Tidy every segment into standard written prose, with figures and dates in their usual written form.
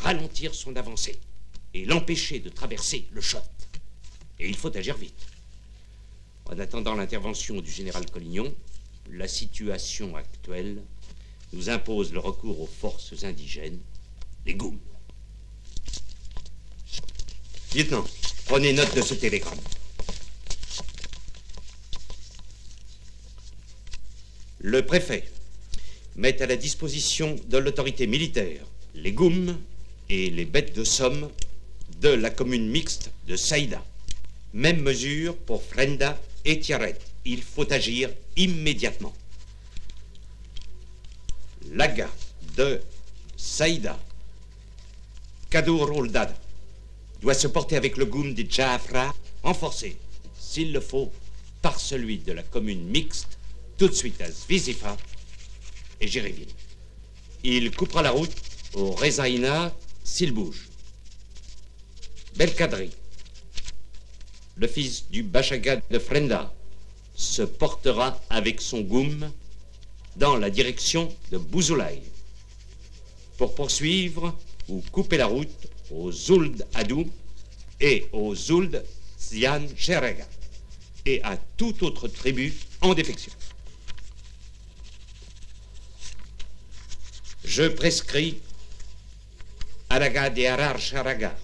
ralentir son avancée et l'empêcher de traverser le Chott. Et il faut agir vite. En attendant l'intervention du général Collignon, la situation actuelle nous impose le recours aux forces indigènes, les Goums. Lieutenant, prenez note de ce télégramme. Le préfet met à la disposition de l'autorité militaire les Goums et les bêtes de somme de la commune mixte de Saïda. Même mesure pour Frenda et Tiaret. Il faut agir immédiatement. L'Aga de Saïda, Kadour Oldad, doit se porter avec le Goum de Jaafra, renforcé, s'il le faut, par celui de la commune mixte, tout de suite à Zvizifa et Jéréville. Il coupera la route au Rezaïna s'il bouge. Belkadri, le fils du Bachaga de Frenda, se portera avec son Goum dans la direction de Bouzoulaï pour poursuivre ou couper la route aux Ould Adou et aux Ould Zian Sherega et à toute autre tribu en défection. Je prescris Alaga de Arar Sharaga,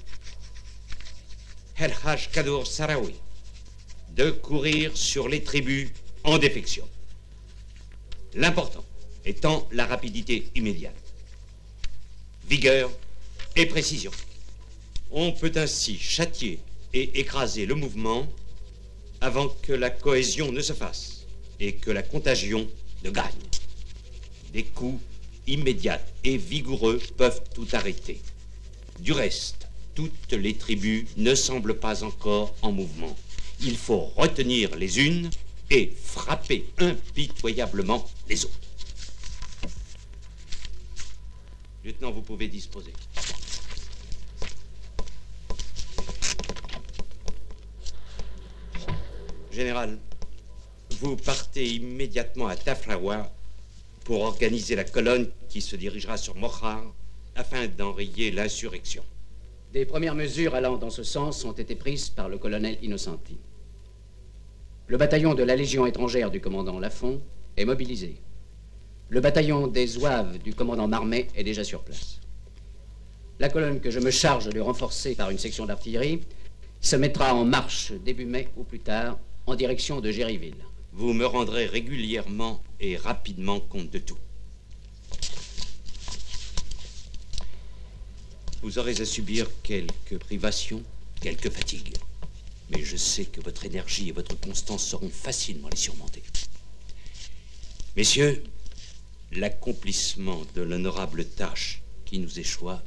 Helhaj Kadour Sarawi, de courir sur les tribus en défection. L'important étant la rapidité immédiate, vigueur et précision. On peut ainsi châtier et écraser le mouvement avant que la cohésion ne se fasse et que la contagion ne gagne. Des coups immédiats et vigoureux peuvent tout arrêter. Du reste, toutes les tribus ne semblent pas encore en mouvement. Il faut retenir les unes et frapper impitoyablement les autres. Lieutenant, vous pouvez disposer. Général, vous partez immédiatement à Tafraoua pour organiser la colonne qui se dirigera sur Mokhar afin d'enrayer l'insurrection. Des premières mesures allant dans ce sens ont été prises par le colonel Innocenti. Le bataillon de la Légion étrangère du commandant Lafont est mobilisé. Le bataillon des Zouaves du commandant Marmet est déjà sur place. La colonne que je me charge de renforcer par une section d'artillerie se mettra en marche début mai ou plus tard en direction de Jéréville. Vous me rendrez régulièrement et rapidement compte de tout. Vous aurez à subir quelques privations, quelques fatigues. Mais je sais que votre énergie et votre constance sauront facilement les surmonter. Messieurs, l'accomplissement de l'honorable tâche qui nous échoit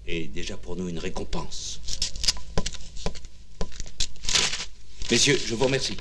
est déjà pour nous une récompense. Messieurs, je vous remercie.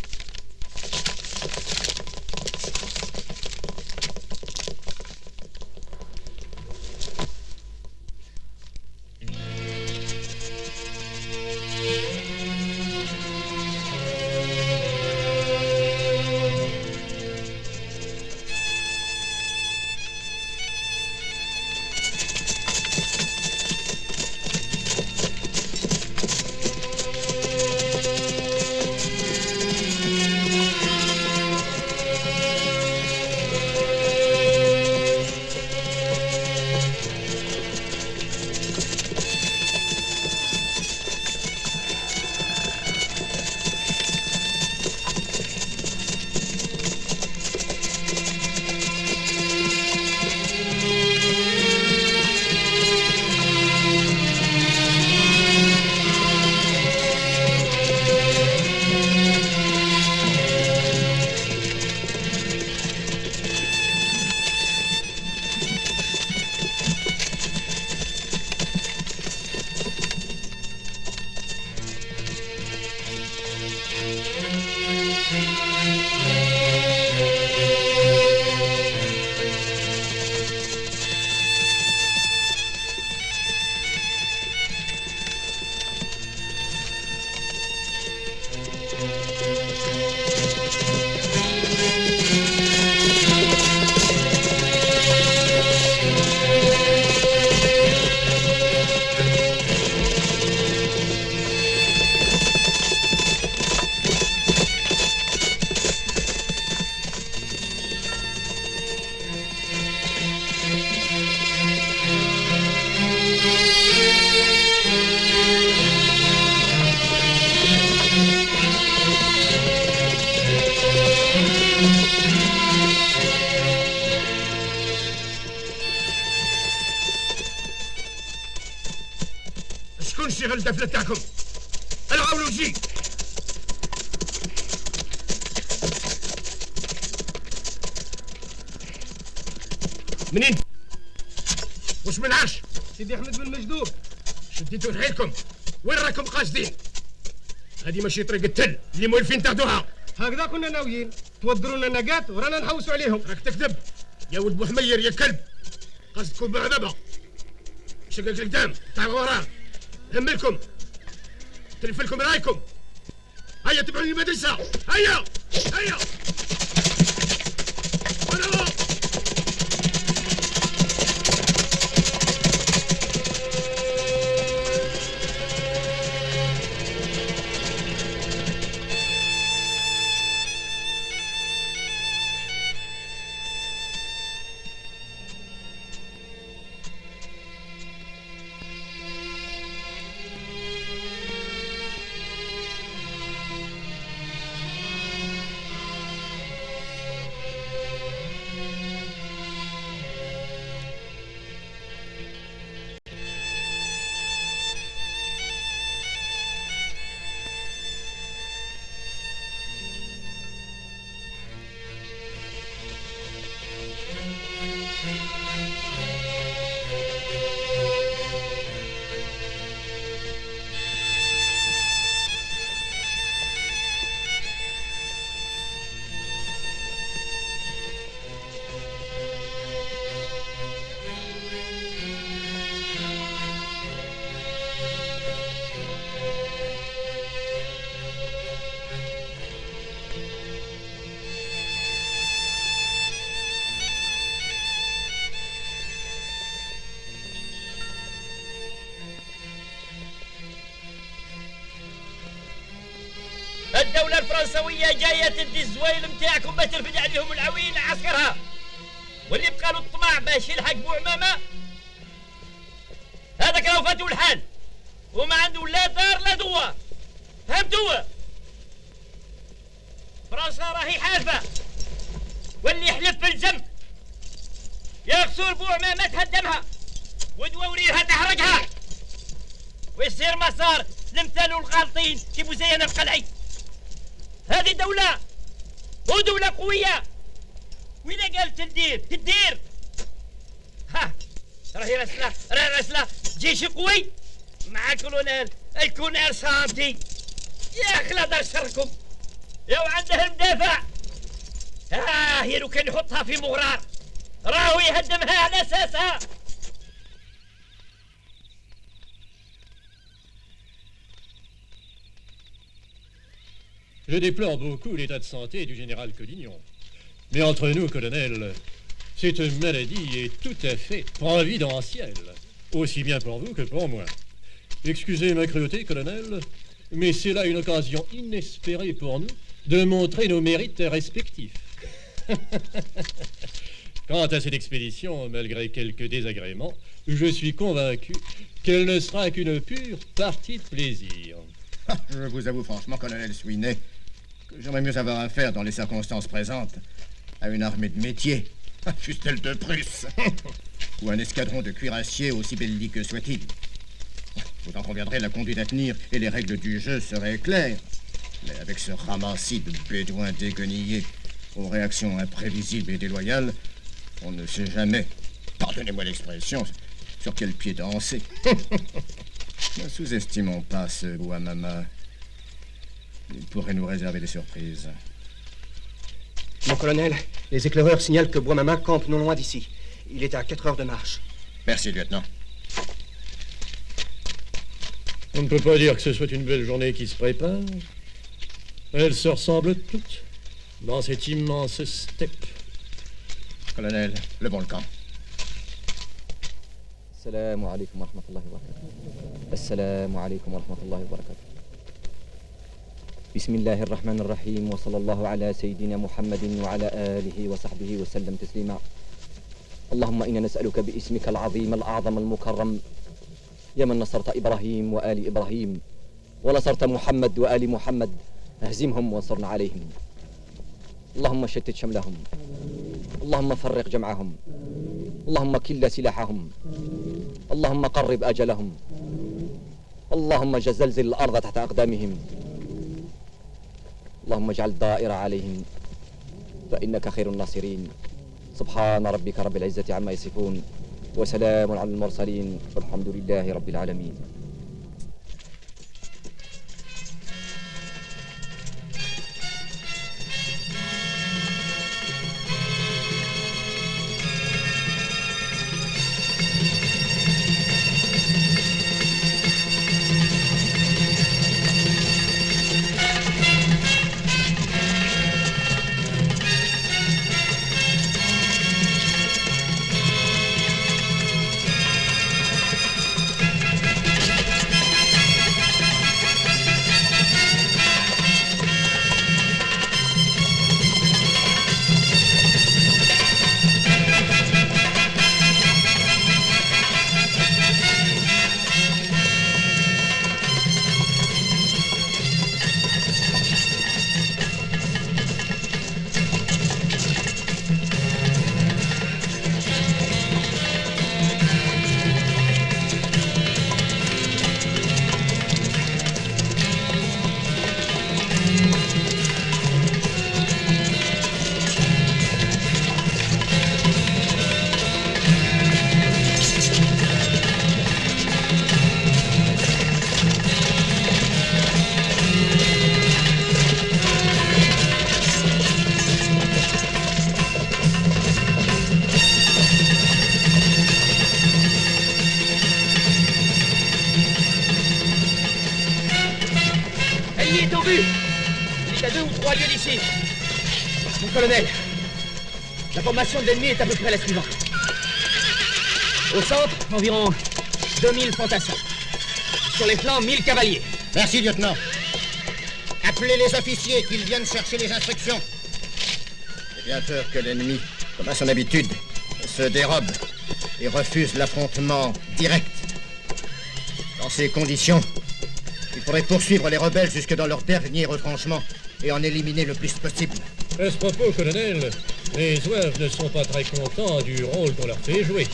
شكون الشغل الدفله تاعكم؟ العاونوا جي. منين؟ واش من عرش؟ سيدي احمد بن مجدوب. شديتوا حيلكم، وين راكم قاصدين؟ هذه ماشي طريق التل اللي مولفين تاخذوها. هكذا كنا ناويين، تودرونا نقات ورانا نحوسوا عليهم. راك تكذب يا ولد بوحمير يا كلب، قصدكم بعذبه. شقق القدام تاع الوراه، هملكم تلفلكم رايكم. هيا تبعوا المدرسه، هيا هيا. الدولة الفرنسوية جاية تدي الزوايل متاعكم باش ترفد عليهم العوين عسكرها، واللي بقى له الطمع باش يلحق بوعمامة هذاك راهو فاتو الحال وما عنده لا دار لا دوار. فهمتوا؟ فرنسا راهي حالفة، واللي يحلف في الجنب يغسل بوعمامة تهدمها ودواوريها تحرقها ويصير مسار لمثال الغالطين كي مزينة القلعي. هذه دولة ودولة قوية، وإذا قالت تدير. ها راهي راسلة جيش قوي مع الكولونيل سانتي. يا أخي لا دار شركم يا وعنده المدافع. هي لو كان يحطها في مغرار راهو يهدمها على أساسها. Je déplore beaucoup l'état de santé du général Collignon. Mais entre nous, colonel, cette maladie est tout à fait providentielle, aussi bien pour vous que pour moi. Excusez ma cruauté, colonel, mais c'est là une occasion inespérée pour nous de montrer nos mérites respectifs. Quant à cette expédition, malgré quelques désagréments, je suis convaincu qu'elle ne sera qu'une pure partie de plaisir. Je vous avoue franchement, colonel Sweeney, que j'aimerais mieux avoir affaire dans les circonstances présentes à une armée de métier, fût-elle de Prusse, ou un escadron de cuirassiers aussi belliqueux soit-il. Vous en conviendrez, la conduite à tenir et les règles du jeu seraient claires. Mais avec ce ramassis de bédouins déguenillés aux réactions imprévisibles et déloyales, on ne sait jamais, pardonnez-moi l'expression, sur quel pied danser. Ne sous-estimons pas ce Ouamama. Il pourrait nous réserver des surprises. Mon colonel, les éclaireurs signalent que Ouamama campe non loin d'ici. Il est à 4 heures de marche. Merci, lieutenant. On ne peut pas dire que ce soit une belle journée qui se prépare. Elles se ressemblent toutes dans cette immense steppe. Colonel, le volcan. السلام عليكم ورحمة الله وبركاته. السلام عليكم ورحمة الله وبركاته. بسم الله الرحمن الرحيم، وصلى الله على سيدنا محمد وعلى آله وصحبه وسلم تسليما. اللهم إنا نسألك باسمك العظيم الأعظم المكرم، يا من نصرت إبراهيم وآل إبراهيم ونصرت محمد وآل محمد، اهزمهم وانصرنا عليهم. اللهم شتت شملهم، اللهم فرق جمعهم، اللهم كل سلاحهم، اللهم قرب أجلهم. اللهم زلزل الأرض تحت أقدامهم. اللهم اجعل الدائرة عليهم فإنك خير الناصرين. سبحان ربك رب العزة عما يصفون وسلام على المرسلين والحمد لله رب العالمين. Colonel, la formation de l'ennemi est à peu près la suivante. Au centre, environ 2000 fantassins. Sur les flancs, 1000 cavaliers. Merci, lieutenant. Appelez les officiers qu'ils viennent chercher les instructions. J'ai bien peur que l'ennemi, comme à son habitude, se dérobe et refuse l'affrontement direct. Dans ces conditions, il faudrait poursuivre les rebelles jusque dans leur dernier retranchement et en éliminer le plus possible. À ce propos, colonel, les Zouaves ne sont pas très contents du rôle qu'on leur fait jouer.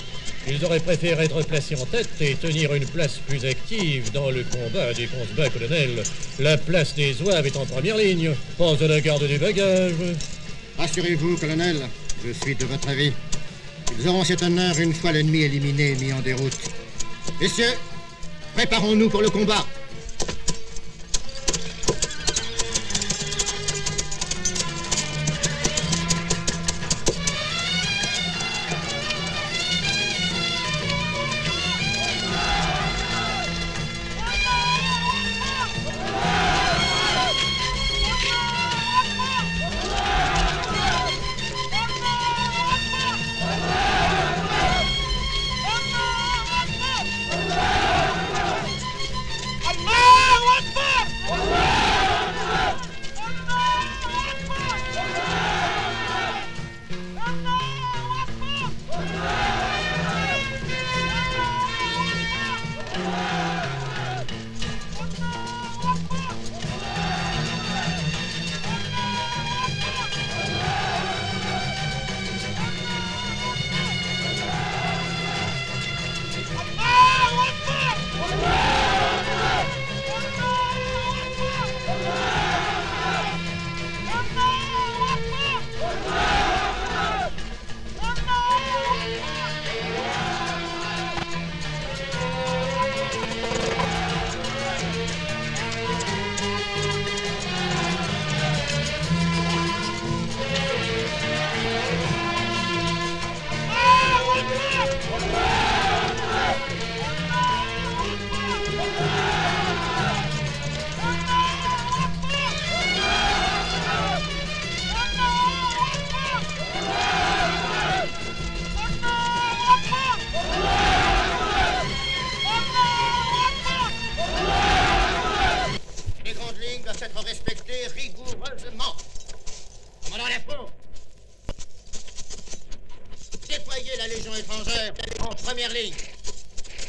Ils auraient préféré être placés en tête et tenir une place plus active dans le combat. Dès qu'on se bat, colonel, la place des Zouaves est en première ligne. Pense à la garde des bagages. Rassurez-vous, colonel, je suis de votre avis. Ils auront cet honneur une fois l'ennemi éliminé et mis en déroute. Messieurs, préparons-nous pour le combat.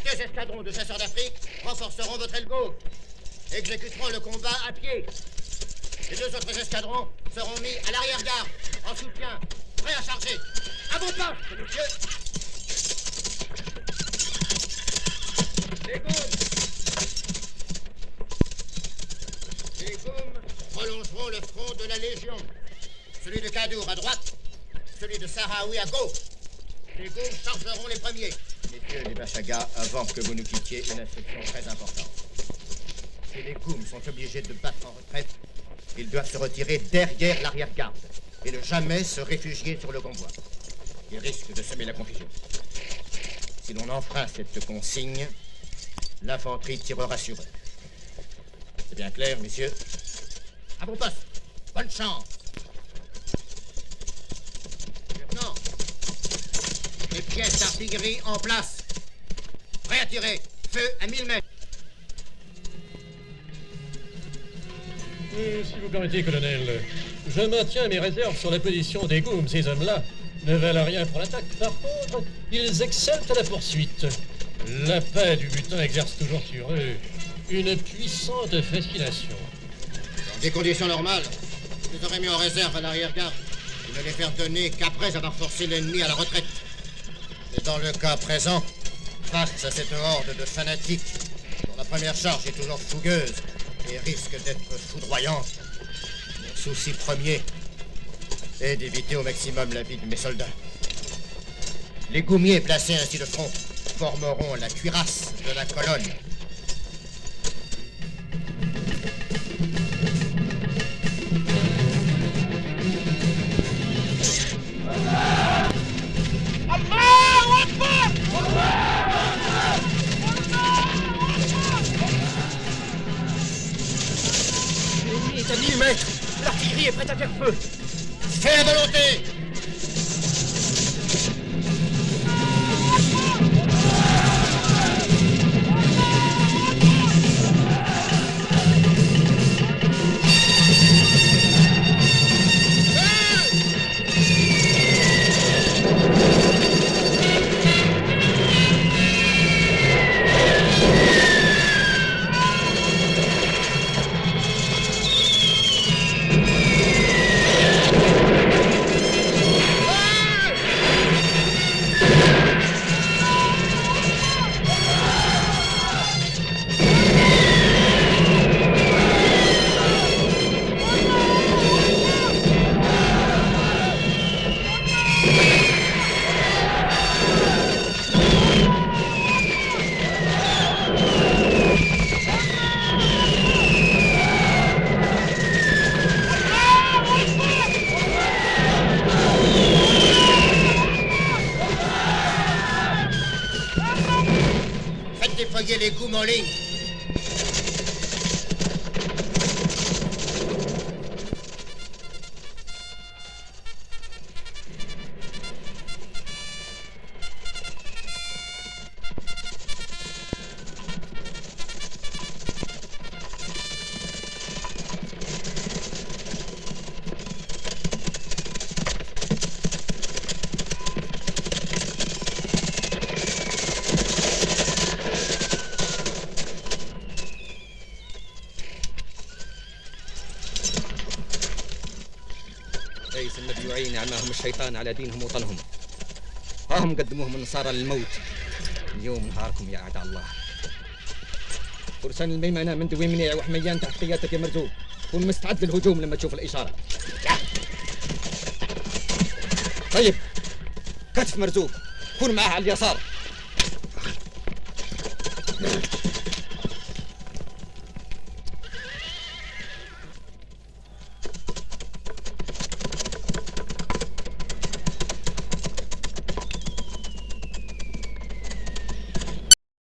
Deux escadrons de chasseurs d'Afrique renforceront votre aile gauche, exécuteront le combat à pied. Les deux autres escadrons seront mis à l'arrière-garde, en soutien, prêts à charger. À vos postes, messieurs. Les gauches, Légion. Celui de Kadour à droite, celui de Sahraoui à gauche. Les Goums chargeront les premiers. Messieurs les Bachagas, avant que vous nous quittiez, une instruction très importante. Si les Goums sont obligés de battre en retraite, ils doivent se retirer derrière l'arrière-garde et ne jamais se réfugier sur le convoi. Ils risquent de semer la confusion. Si l'on enfreint cette consigne, l'infanterie tirera sur eux. C'est bien clair, messieurs? À vos postes. Bonne chance. Lieutenant, les pièces d'artillerie en place. Prêt à tirer. Feu à 1000 mètres. Si vous permettez, colonel, je maintiens mes réserves sur la position des Goums. Ces hommes-là ne valent rien pour l'attaque. Par contre, ils excellent à la poursuite. L'appât du butin exerce toujours sur eux une puissante fascination. Dans des conditions normales, je les aurais mis en réserve à l'arrière-garde et ne les faire donner qu'après avoir forcé l'ennemi à la retraite. Et dans le cas présent, face à cette horde de fanatiques, dont la première charge est toujours fougueuse et risque d'être foudroyante, mon souci premier est d'éviter au maximum la vie de mes soldats. Les goumiers placés ainsi de front formeront la cuirasse de la colonne. L'ennemi est à 1000 mètres. L'artillerie est prête à faire feu. Fais à volonté! Les Goums en ligne. ليس المبيوعين عماهم الشيطان على دينهم وطنهم. ها هم قدموهم النصارى للموت. اليوم نهاركم يا أعداء الله. فرسان الميمنة من دوي منيع وحميان تحت قيادتك يا مرزوق. كن مستعد للهجوم لما تشوف الإشارة. طيب كتف مرزوق كن معه على اليسار.